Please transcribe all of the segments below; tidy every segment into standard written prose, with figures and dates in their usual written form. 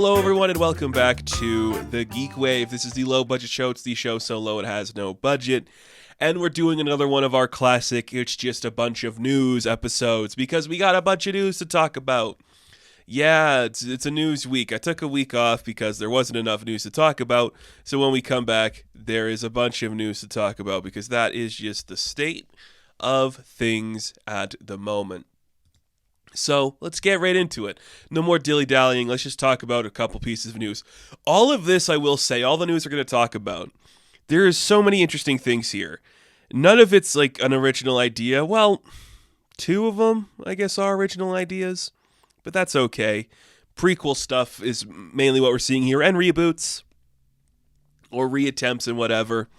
Hello, everyone, and welcome back to the GeekWave. This is the low-budget show. It's the show so low it has no budget. And we're doing another one of our classic, it's just a bunch of news episodes, because we got a bunch of news to talk about. Yeah, it's a news week. I took a week off because there wasn't enough news to talk about. So when we come back, there is a bunch of news to talk about, because that is just the state of things at the moment. So let's get right into it. No more dilly-dallying. Let's just talk about a couple pieces of news. All of this, I will say, all the news we're going to talk about, there is so many interesting things here. None of it's like an original idea. Well, two of them, I guess, are original ideas, but that's okay. Prequel stuff is mainly what we're seeing here, and reboots or reattempts and whatever.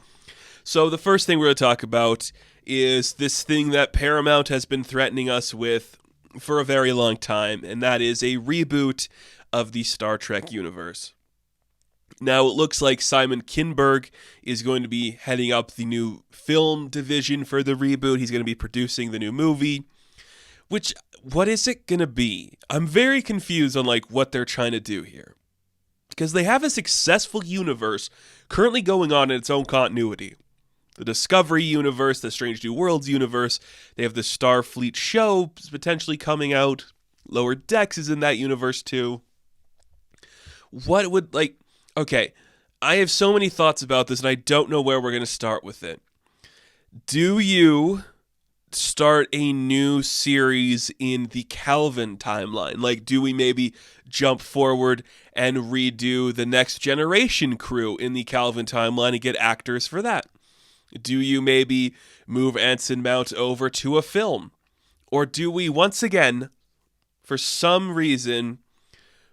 So the first thing we're going to talk about is this thing that Paramount has been threatening us with for a very long time, and that is a reboot of the Star Trek universe. Now, it looks like Simon Kinberg is going to be heading up the new film division for the reboot. He's going to be producing the new movie, which, what is it going to be? I'm very confused on what they're trying to do here, because they have a successful universe currently going on in its own continuity. The Discovery universe, the Strange New Worlds universe. They have the Starfleet show potentially coming out. Lower Decks is in that universe too. What would, okay, I have so many thoughts about this and I don't know where we're going to start with it. Do you start a new series in the Calvin timeline? Do we maybe jump forward and redo the Next Generation crew in the Calvin timeline and get actors for that? Do you maybe move Anson Mount over to a film? Or do we once again, for some reason,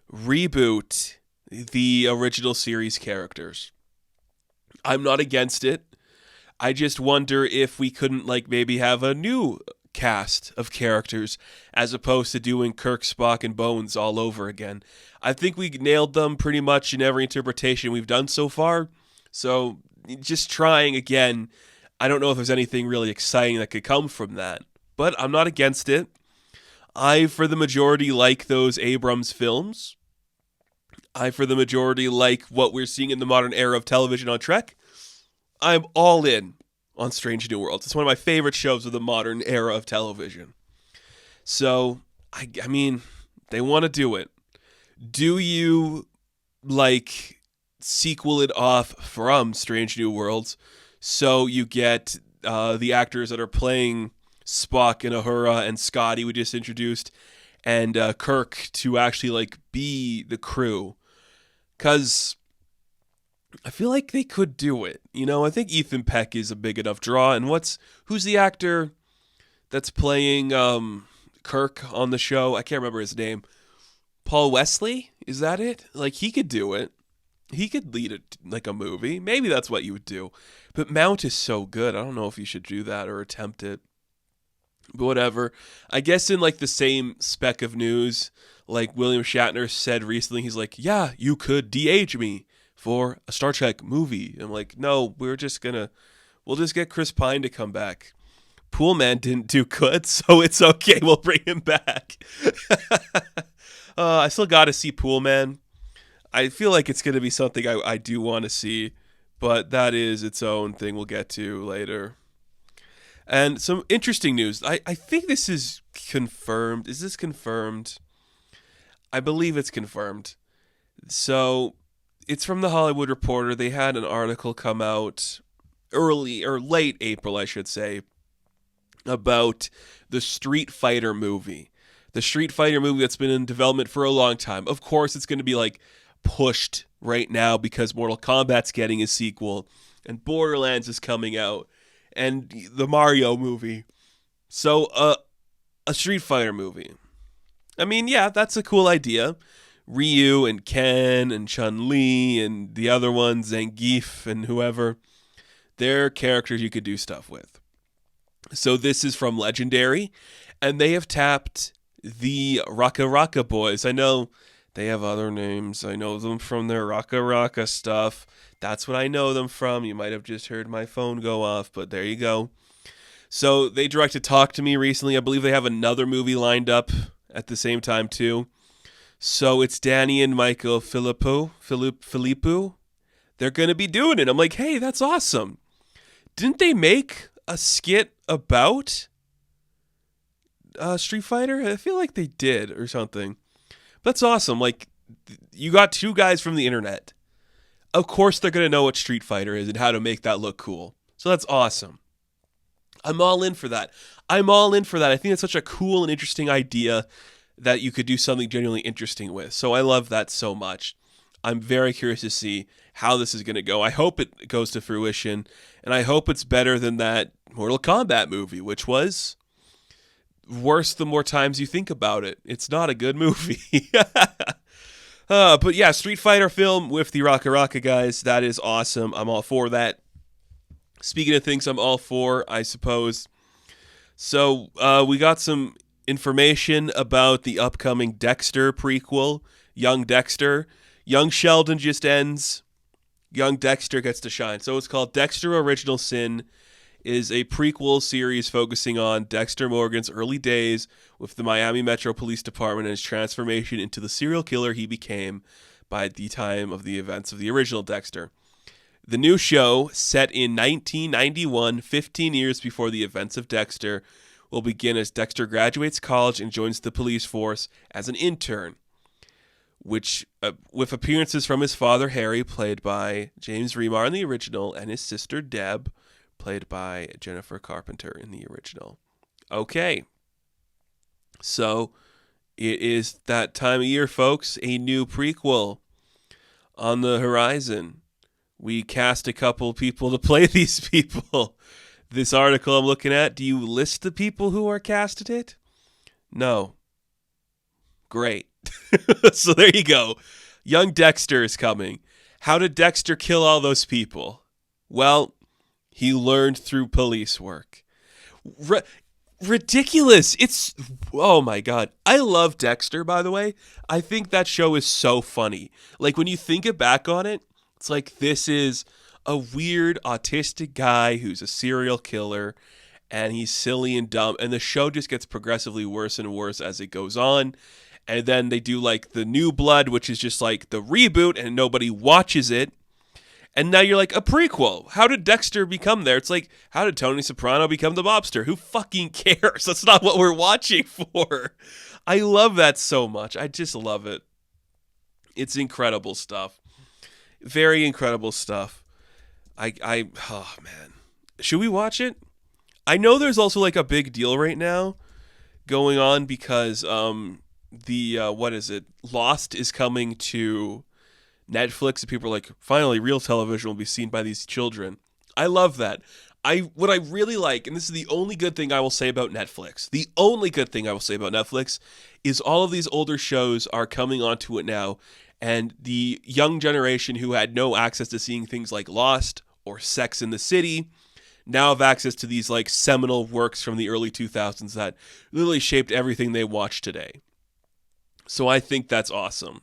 reboot the original series characters? I'm not against it. I just wonder if we couldn't maybe have a new cast of characters as opposed to doing Kirk, Spock, and Bones all over again. I think we nailed them pretty much in every interpretation we've done so far. So just trying again, I don't know if there's anything really exciting that could come from that, but I'm not against it. I, for the majority, like those Abrams films. I, for the majority, like what we're seeing in the modern era of television on Trek. I'm all in on Strange New Worlds. It's one of my favorite shows of the modern era of television. So, I mean, they want to do it. Do you, sequel it off from Strange New Worlds so you get the actors that are playing Spock and Uhura and Scotty we just introduced and Kirk to actually be the crew? Because I feel like they could do it. I think Ethan Peck is a big enough draw. And who's the actor that's playing Kirk on the show? I can't remember his name. Paul Wesley? Is that it? He could do it. He could lead it a movie. Maybe that's what you would do. But Mount is so good. I don't know if you should do that or attempt it. But whatever. I guess in the same speck of news, William Shatner said recently, he's yeah, you could de-age me for a Star Trek movie. I'm no, we'll just get Chris Pine to come back. Pool Man didn't do good, so it's okay. We'll bring him back. I still got to see Pool Man. I feel like it's going to be something I do want to see, but that is its own thing we'll get to later. And some interesting news. I think this is confirmed. Is this confirmed? I believe it's confirmed. So it's from the Hollywood Reporter. They had an article come out early or late April, I should say, about the Street Fighter movie. The Street Fighter movie that's been in development for a long time. Of course, it's going to be pushed right now because Mortal Kombat's getting a sequel and Borderlands is coming out and the Mario movie. So a Street Fighter movie. I mean, yeah, that's a cool idea. Ryu and Ken and Chun-Li and the other ones, Zangief and whoever, they're characters you could do stuff with. So this is from Legendary, and they have tapped the Raka Raka Boys. I know they have other names. I know them from their Raka Raka stuff. That's what I know them from. You might have just heard my phone go off, but there you go. So they directed Talk to Me recently. I believe they have another movie lined up at the same time too. So it's Danny and Michael Filippo. They're going to be doing it. I'm like, hey, that's awesome. Didn't they make a skit about Street Fighter? I feel like they did or something. That's awesome. Like, you got two guys from the internet. Of course they're going to know what Street Fighter is and how to make that look cool. So that's awesome. I'm all in for that. I think it's such a cool and interesting idea that you could do something genuinely interesting with. So I love that so much. I'm very curious to see how this is going to go. I hope it goes to fruition, and I hope it's better than that Mortal Kombat movie, which was worse the more times you think about it. It's not a good movie. But yeah, Street Fighter film with the Raka Raka guys, that is awesome. I'm all for that. Speaking of things I'm all for, I suppose. So we got some information about the upcoming Dexter prequel, Young Dexter. Young Sheldon just ends. Young Dexter gets to shine. So it's called Dexter Original Sin. Is a prequel series focusing on Dexter Morgan's early days with the Miami Metro Police Department and his transformation into the serial killer he became by the time of the events of the original Dexter. The new show, set in 1991, 15 years before the events of Dexter, will begin as Dexter graduates college and joins the police force as an intern, which with appearances from his father, Harry, played by James Remar in the original, and his sister, Deb, played by Jennifer Carpenter in the original. Okay. So, it is that time of year, folks. A new prequel on the horizon. We cast a couple people to play these people. This article I'm looking at, do you list the people who are cast in it? No. Great. So there you go. Young Dexter is coming. How did Dexter kill all those people? Well, he learned through police work. Ridiculous. It's, oh my God. I love Dexter, by the way. I think that show is so funny. Like, when you think back on it, it's like, this is a weird autistic guy who's a serial killer, and he's silly and dumb, and the show just gets progressively worse and worse as it goes on. And then they do like the New Blood, which is just like the reboot, and nobody watches it. And now you're like, a prequel. How did Dexter become there? It's like, how did Tony Soprano become the mobster? Who fucking cares? That's not what we're watching for. I love that so much. I just love it. It's incredible stuff. Very incredible stuff. Oh man. Should we watch it? I know there's also like a big deal right now going on because what is it? Lost is coming to Netflix, and people are like, finally, real television will be seen by these children. I love that. What I really like, and this is the only good thing I will say about Netflix, the only good thing I will say about Netflix is all of these older shows are coming onto it now, and the young generation who had no access to seeing things like Lost or Sex in the City now have access to these like seminal works from the early 2000s that literally shaped everything they watch today. So I think that's awesome.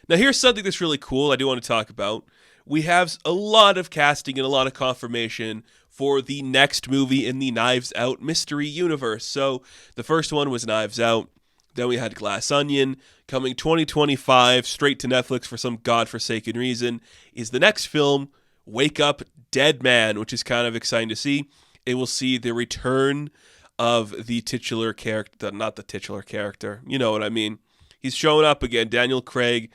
Now here's something that's really cool I do want to talk about. We have a lot of casting and a lot of confirmation for the next movie in the Knives Out mystery universe. So the first one was Knives Out. Then we had Glass Onion. Coming 2025, straight to Netflix for some godforsaken reason, is the next film, Wake Up Dead Man, which is kind of exciting to see. It will see the return of the titular character, not the titular character, you know what I mean. He's showing up again, Daniel Craig,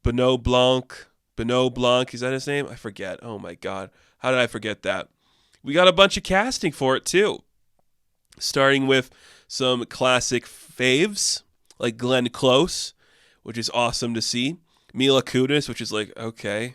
Benoit Blanc, is that his name? I forget. Oh my God. How did I forget that? We got a bunch of casting for it too. Starting with some classic faves, like Glenn Close, which is awesome to see. Mila Kunis, which is like, okay.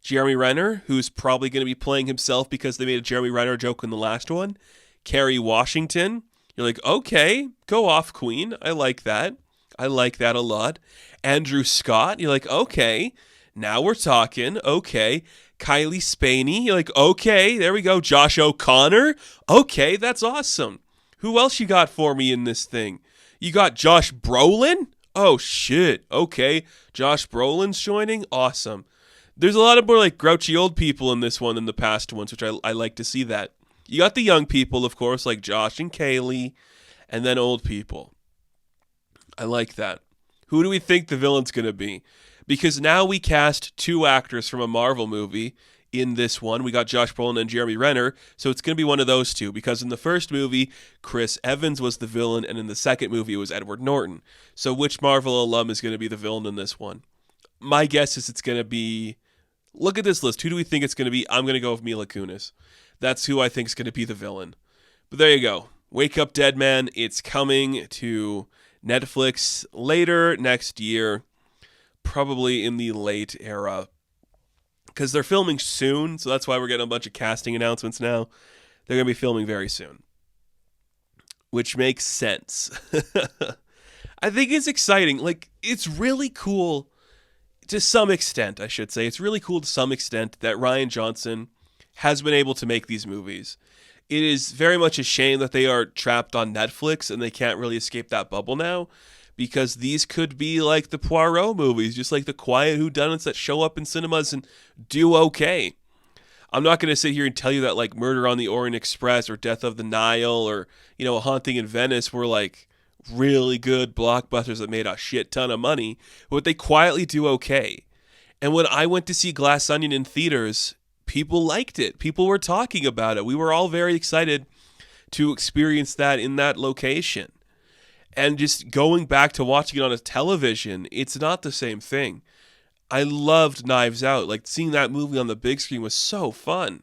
Jeremy Renner, who's probably going to be playing himself because they made a Jeremy Renner joke in the last one. Kerry Washington. You're like, okay, go off, Queen. I like that. I like that a lot. Andrew Scott. You're like, okay, now we're talking. Okay. Kylie Spaney. You're like, okay, there we go. Josh O'Connor. Okay, that's awesome. Who else you got for me in this thing? You got Josh Brolin? Oh, shit. Okay. Josh Brolin's joining? Awesome. There's a lot of more like grouchy old people in this one than the past ones, which I like to see that. You got the young people, of course, like Josh and Kaylee, and then old people. I like that. Who do we think the villain's going to be? Because now we cast 2 actors from a Marvel movie in this one. We got Josh Brolin and Jeremy Renner, so it's going to be one of those two. Because in the first movie, Chris Evans was the villain, and in the second movie, it was Edward Norton. So which Marvel alum is going to be the villain in this one? My guess is it's going to be... Look at this list. Who do we think it's going to be? I'm going to go with Mila Kunis. That's who I think is going to be the villain. But there you go. Wake Up Dead Man. It's coming to Netflix later next year, probably in the late era, because they're filming soon, so that's why we're getting a bunch of casting announcements now. They're going to be filming very soon, which makes sense. I think it's exciting. Like, it's really cool to some extent, I should say. It's really cool to some extent that Rian Johnson has been able to make these movies. It is very much a shame that they are trapped on Netflix and they can't really escape that bubble now, because these could be like the Poirot movies, just like the quiet whodunits that show up in cinemas and do okay. I'm not going to sit here and tell you that like Murder on the Orient Express or Death of the Nile or, A Haunting in Venice were like really good blockbusters that made a shit ton of money, but they quietly do okay. And when I went to see Glass Onion in theaters, people liked it. People were talking about it. We were all very excited to experience that in that location. And just going back to watching it on a television, it's not the same thing. I loved Knives Out. Like, seeing that movie on the big screen was so fun.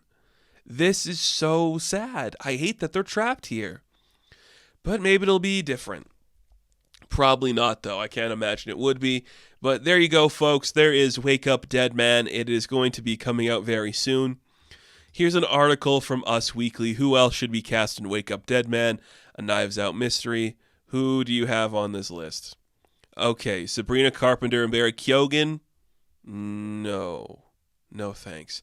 This is so sad. I hate that they're trapped here. But maybe it'll be different. Probably not, though. I can't imagine it would be. But there you go, folks. There is Wake Up Dead Man. It is going to be coming out very soon. Here's an article from Us Weekly. Who else should be cast in Wake Up Dead Man? A Knives Out mystery. Who do you have on this list? Okay, Sabrina Carpenter and Barry Keoghan? No. No thanks.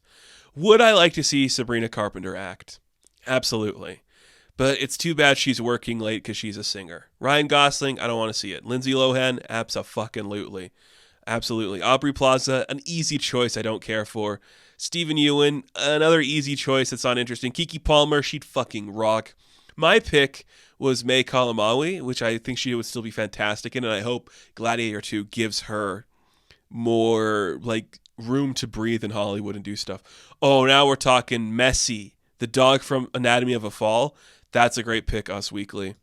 Would I like to see Sabrina Carpenter act? Absolutely. But it's too bad she's working late because she's a singer. Ryan Gosling, I don't want to see it. Lindsay Lohan, abso-fucking-lutely. Absolutely. Aubrey Plaza, an easy choice I don't care for. Stephen Ewan, another easy choice that's not interesting. Keke Palmer, she'd fucking rock. My pick was May Kalamaui, which I think she would still be fantastic in, and I hope Gladiator 2 gives her more, like, room to breathe in Hollywood and do stuff. Oh, now we're talking Messi, the dog from Anatomy of a Fall. That's a great pick, Us Weekly.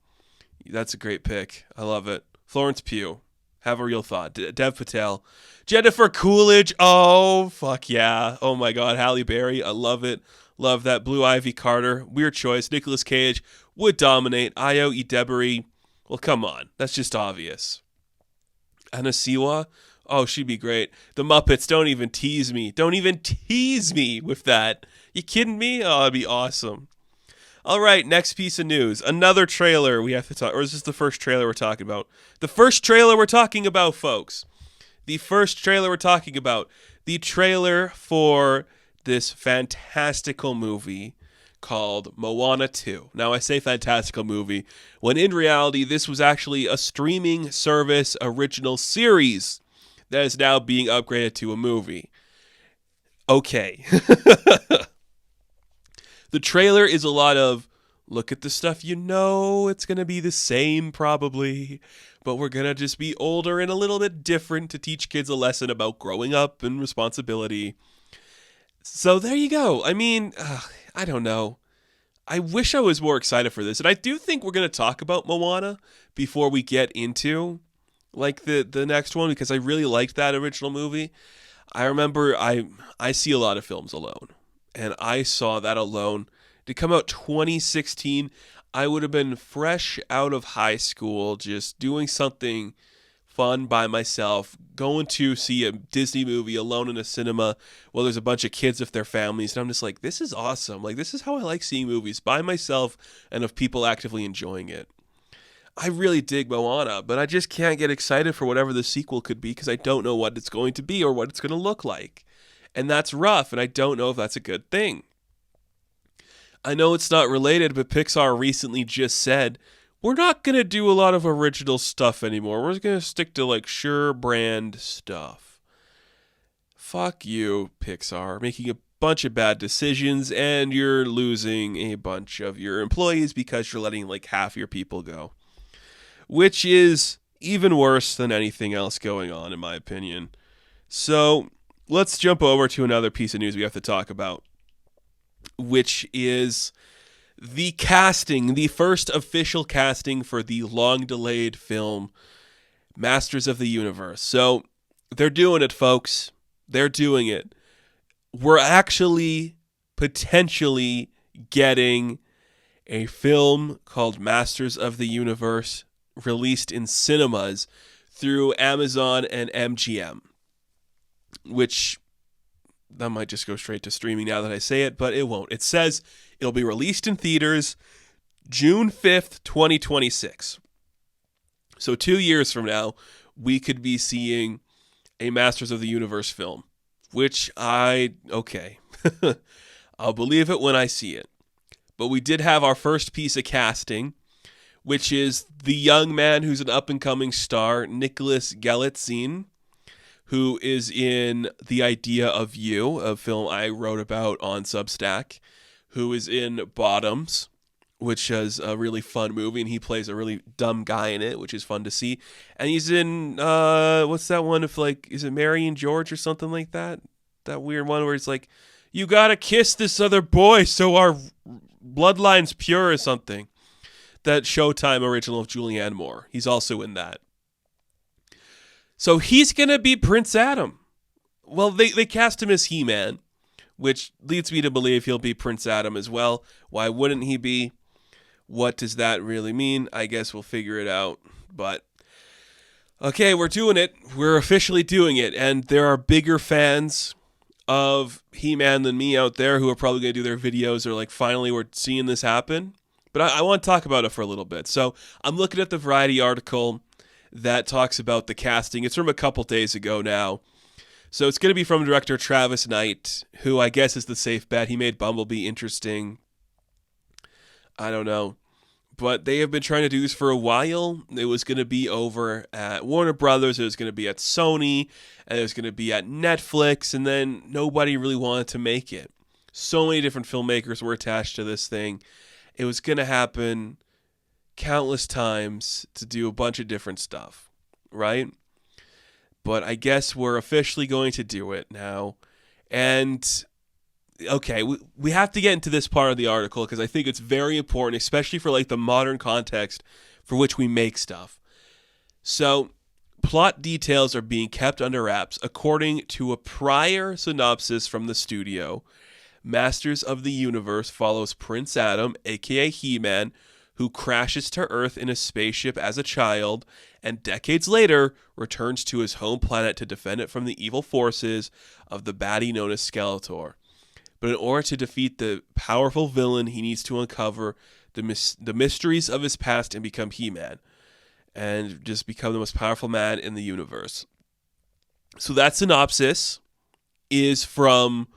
That's a great pick. I love it. Florence Pugh. Have a real thought. Dev Patel. Jennifer Coolidge. Oh, fuck yeah. Oh, my God. Halle Berry. I love it. Love that. Blue Ivy Carter. Weird choice. Nicolas Cage would dominate. Ayo Idebiri. Well, come on. That's just obvious. Anna Siwa. Oh, she'd be great. The Muppets. Don't even tease me. Don't even tease me with that. You kidding me? Oh, it'd be awesome. All right, next piece of news. Another trailer we have to talk, or is this the first trailer we're talking about? The first trailer we're talking about, folks. The first trailer we're talking about. The trailer for this fantastical movie called Moana 2. Now, I say fantastical movie, when in reality, this was actually a streaming service original series that is now being upgraded to a movie. Okay. The trailer is a lot of, look at the stuff it's going to be the same probably, but we're going to just be older and a little bit different to teach kids a lesson about growing up and responsibility. So there you go. I mean, I don't know. I wish I was more excited for this. And I do think we're going to talk about Moana before we get into like the next one, because I really liked that original movie. I remember I see a lot of films alone. And I saw that alone. To come out 2016, I would have been fresh out of high school, just doing something fun by myself, going to see a Disney movie alone in a cinema while there's a bunch of kids with their families. And I'm just like, this is awesome. Like, this is how I like seeing movies, by myself and of people actively enjoying it. I really dig Moana, but I just can't get excited for whatever the sequel could be because I don't know what it's going to be or what it's going to look like. And that's rough, and I don't know if that's a good thing. I know it's not related, but Pixar recently just said, we're not going to do a lot of original stuff anymore. We're going to stick to, like, sure brand stuff. Fuck you, Pixar, making a bunch of bad decisions, and you're losing a bunch of your employees because you're letting, like, half your people go. Which is even worse than anything else going on, in my opinion. So let's jump over to another piece of news we have to talk about, which is the casting, the first official casting for the long-delayed film Masters of the Universe. So they're doing it, folks. They're doing it. We're actually potentially getting a film called Masters of the Universe released in cinemas through Amazon and MGM, which that might just go straight to streaming now that I say it, but it won't. It says it'll be released in theaters June 5th, 2026. So 2 years from now, we could be seeing a Masters of the Universe film, which okay. I'll believe it when I see it. But we did have our first piece of casting, which is the young man who's an up-and-coming star, Nicholas Galitzine, who is in The Idea of You, a film I wrote about on Substack, who is in Bottoms, which is a really fun movie, and he plays a really dumb guy in it, which is fun to see. And he's in, what's that one of, like, is it Mary and George or something like that? That weird one where it's like, you gotta kiss this other boy so our bloodline's pure or something. That Showtime original of Julianne Moore. He's also in that. So he's gonna be Prince Adam. Well, they cast him as He-Man, which leads me to believe he'll be Prince Adam as well. Why wouldn't he be? What does that really mean? I guess we'll figure it out. But, okay, we're doing it. We're officially doing it. And there are bigger fans of He-Man than me out there who are probably going to do their videos or like, finally we're seeing this happen. But I want to talk about it for a little bit. So I'm looking at the Variety article that talks about the casting. It's from a couple days ago now. So it's going to be from director Travis Knight, who I guess is the safe bet. He made Bumblebee interesting. I don't know. But they have been trying to do this for a while. It was going to be over at Warner Brothers. It was going to be at Sony. And it was going to be at Netflix. And then nobody really wanted to make it. So many different filmmakers were attached to this thing. It was going to happen countless times to do a bunch of different stuff, right? But I guess we're officially going to do it now. And, okay, we have to get into this part of the article because I think it's very important, especially for like the modern context for which we make stuff. So, plot details are being kept under wraps according to a prior synopsis from the studio. Masters of the Universe follows Prince Adam, aka He-Man, who crashes to Earth in a spaceship as a child and decades later returns to his home planet to defend it from the evil forces of the baddie known as Skeletor. But in order to defeat the powerful villain, he needs to uncover the mysteries of his past and become He-Man. And just become the most powerful man in the universe. So that synopsis is from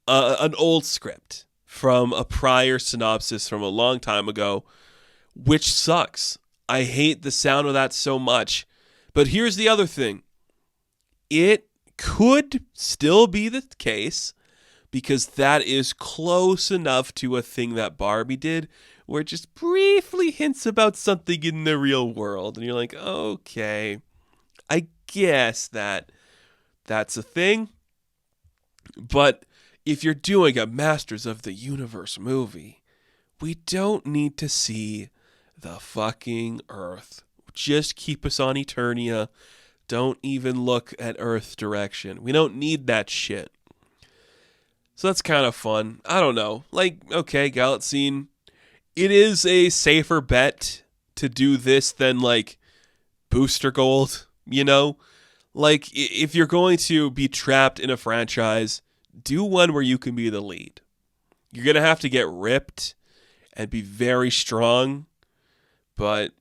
an old script, from a prior synopsis from a long time ago, which sucks. I hate the sound of that so much. But here's the other thing. It could still be the case, because that is close enough to a thing that Barbie did, where it just briefly hints about something in the real world. And you're like, okay, I guess that's a thing. But if you're doing a Masters of the Universe movie, we don't need to see the fucking Earth. Just keep us on Eternia. Don't even look at Earth's direction. We don't need that shit. So that's kind of fun. I don't know. Like, okay, Galitzine. It is a safer bet to do this than, like, Booster Gold, you know? Like, if you're going to be trapped in a franchise, do one where you can be the lead. You're going to have to get ripped and be very strong. But,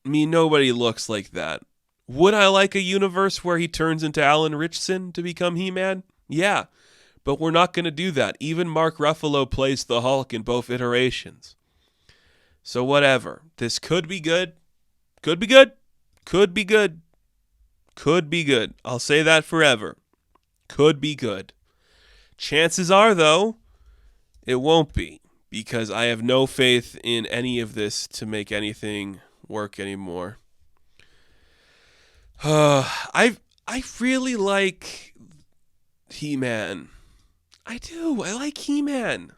I mean, nobody looks like that. Would I like a universe where he turns into Alan Ritchson to become He-Man? Yeah. But we're not going to do that. Even Mark Ruffalo plays the Hulk in both iterations. So whatever. This could be good. Could be good. Could be good. Could be good. I'll say that forever. Could be good. Chances are, though, it won't be. Because I have no faith in any of this to make anything work anymore. I really like He-Man. I do. I like He-Man.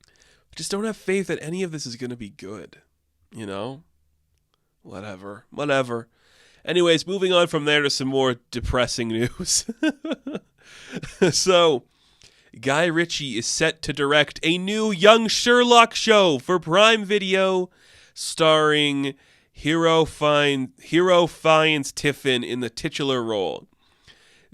I just don't have faith that any of this is going to be good. You know? Whatever. Anyways, moving on from there to some more depressing news. So, Guy Ritchie is set to direct a new young Sherlock show for Prime Video, starring Hero Fiennes Tiffin in the titular role.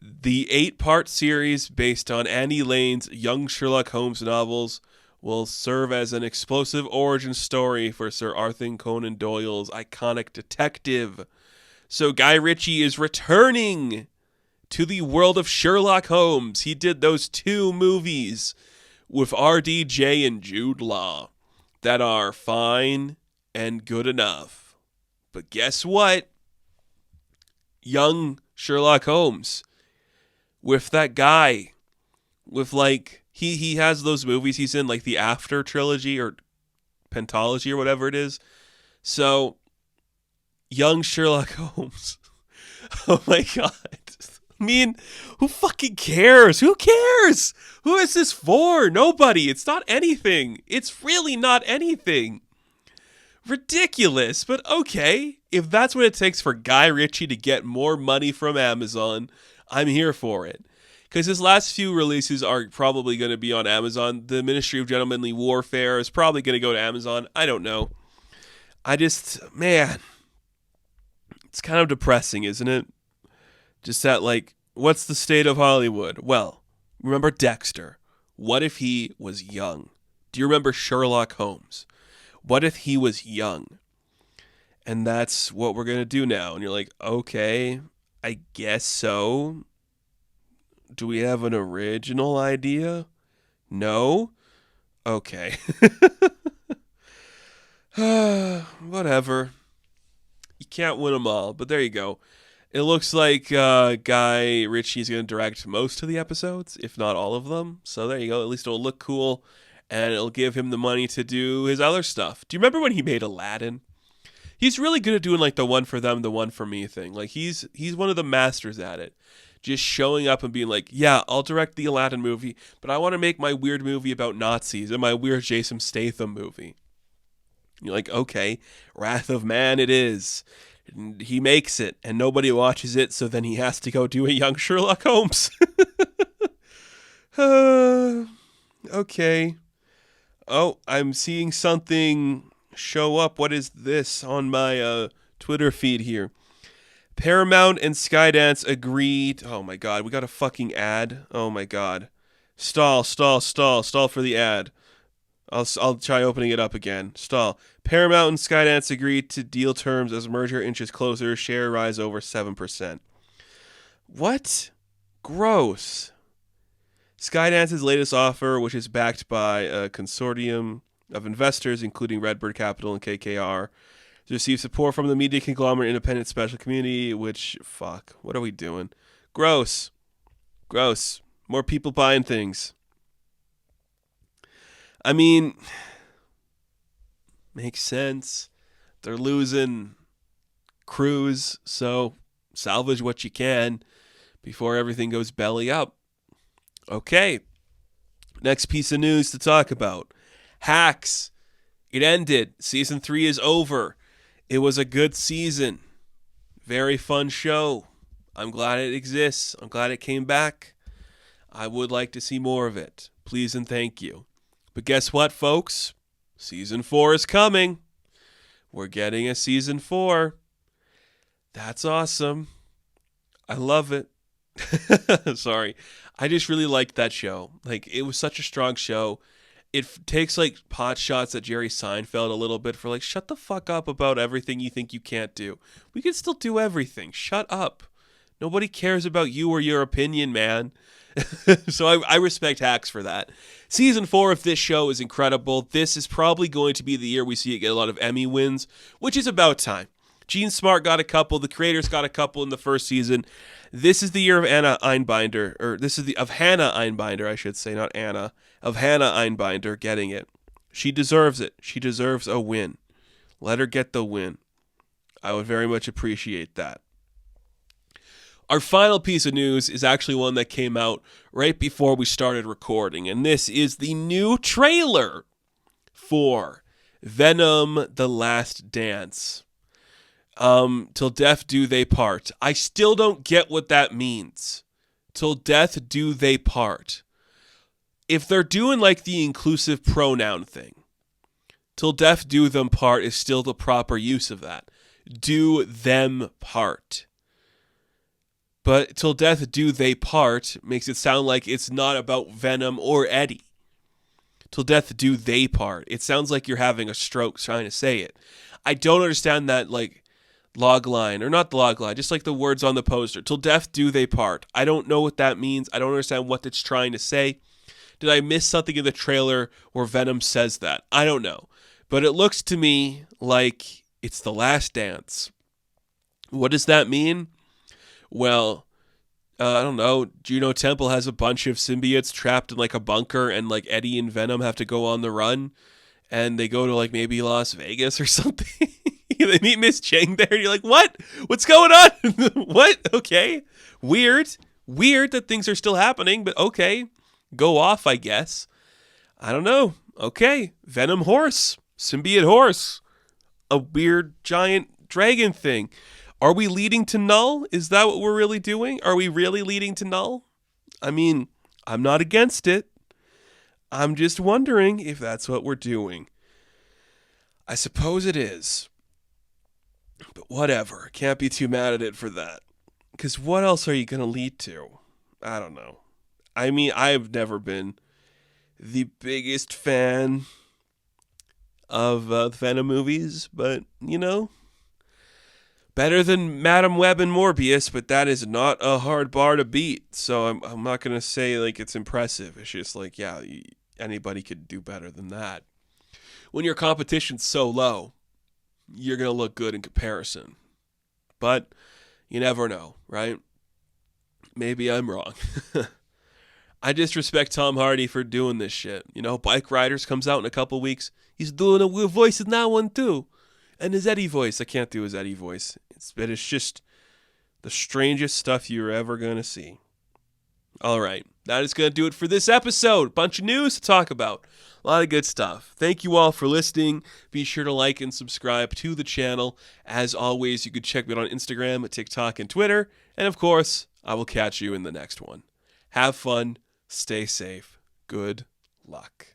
The 8-part series, based on Annie Lane's Young Sherlock Holmes novels, will serve as an explosive origin story for Sir Arthur Conan Doyle's iconic detective. So Guy Ritchie is returning to the world of Sherlock Holmes. He did those 2 movies with RDJ and Jude Law that are fine and good enough. But guess what? Young Sherlock Holmes, with that guy, with like, he has those movies he's in, like the After trilogy or pentology or whatever it is. So, young Sherlock Holmes. Oh my god. I mean, who fucking cares? Who cares? Who is this for? Nobody. It's not anything. It's really not anything. Ridiculous, but okay. If that's what it takes for Guy Ritchie to get more money from Amazon, I'm here for it. Because his last few releases are probably going to be on Amazon. The Ministry of Gentlemanly Warfare is probably going to go to Amazon. I don't know. Man, it's kind of depressing, isn't it? Just that, like, what's the state of Hollywood? Well, remember Dexter. What if he was young? Do you remember Sherlock Holmes? What if he was young? And that's what we're going to do now. And you're like, okay, I guess so. Do we have an original idea? No? Okay. Whatever. You can't win them all, but there you go. It looks like Guy Ritchie is going to direct most of the episodes, if not all of them. So there you go. At least it'll look cool, and it'll give him the money to do his other stuff. Do you remember when he made Aladdin? He's really good at doing like the one for them, the one for me thing. Like he's one of the masters at it. Just showing up and being like, yeah, I'll direct the Aladdin movie, but I want to make my weird movie about Nazis and my weird Jason Statham movie. You're like, okay, Wrath of Man it is. And he makes it, and nobody watches it, so then he has to go do a young Sherlock Holmes. Okay. Oh, I'm seeing something show up. What is this on my Twitter feed here? Paramount and Skydance agreed. Oh my god, we got a fucking ad. Oh my god. Stall for the ad. I'll try opening it up again. Stall. Paramount and Skydance agreed to deal terms as merger inches closer. Share rise over 7%. What? Gross. Skydance's latest offer, which is backed by a consortium of investors, including Redbird Capital and KKR, to receive support from the media conglomerate independent special community, which, fuck, what are we doing? Gross. More people buying things. I mean, makes sense. They're losing crews, so salvage what you can before everything goes belly up. Okay. Next piece of news to talk about. Hacks. It ended. Season 3 is over. It was a good season. Very fun show. I'm glad it exists. I'm glad it came back. I would like to see more of it. Please and thank you. But guess what, folks? Season 4 is coming. We're getting a season 4. That's awesome. I love it. Sorry. I just really liked that show. Like, it was such a strong show. It takes, like, pot shots at Jerry Seinfeld a little bit for, like, shut the fuck up about everything you think you can't do. We can still do everything. Shut up. Nobody cares about you or your opinion, man. So I respect Hacks for that. Season 4 of this show is incredible. This is probably going to be the year we see it get a lot of Emmy wins, which is about time. Gene Smart got a couple. The creators got a couple in the first season. This is the year of Anna Einbinder, or this is of Hannah Einbinder, I should say, not Anna. Of Hannah Einbinder getting it. She deserves it. She deserves a win. Let her get the win. I would very much appreciate that. Our final piece of news is actually one that came out right before we started recording, and this is the new trailer for Venom: The Last Dance. Till death do they part. I still don't get what that means. Till death do they part. If they're doing like the inclusive pronoun thing, till death do them part is still the proper use of that. Do them part. But till death do they part makes it sound like it's not about Venom or Eddie. Till death do they part. It sounds like you're having a stroke trying to say it. I don't understand that like log line, or not the log line, just like the words on the poster. Till death do they part. I don't know what that means. I don't understand what it's trying to say. Did I miss something in the trailer where Venom says that? I don't know. But it looks to me like it's the last dance. What does that mean? Well, I don't know. Juno Temple has a bunch of symbiotes trapped in like a bunker, and like Eddie and Venom have to go on the run, and they go to like maybe Las Vegas or something. They meet Miss Chang there, and you're like, what? What's going on? What? Okay. Weird that things are still happening, but okay. Go off, I guess. I don't know. Okay. Venom horse. Symbiote horse. A weird giant dragon thing. Are we leading to Null? Is that what we're really doing? Are we really leading to Null? I mean, I'm not against it. I'm just wondering if that's what we're doing. I suppose it is. But whatever. Can't be too mad at it for that. Because what else are you going to lead to? I don't know. I mean, I've never been the biggest fan of Venom movies, but, you know, better than Madam Web and Morbius, but that is not a hard bar to beat. So I'm not going to say, like, it's impressive. It's just like, yeah, anybody could do better than that. When your competition's so low, you're going to look good in comparison. But you never know, right? Maybe I'm wrong. I just respect Tom Hardy for doing this shit. You know, Bike Riders comes out in a couple weeks. He's doing a weird voice in that one too. And his Eddie voice. I can't do his Eddie voice. But it's just the strangest stuff you're ever going to see. All right. That is going to do it for this episode. Bunch of news to talk about. A lot of good stuff. Thank you all for listening. Be sure to like and subscribe to the channel. As always, you can check me out on Instagram, TikTok, and Twitter. And of course, I will catch you in the next one. Have fun. Stay safe. Good luck.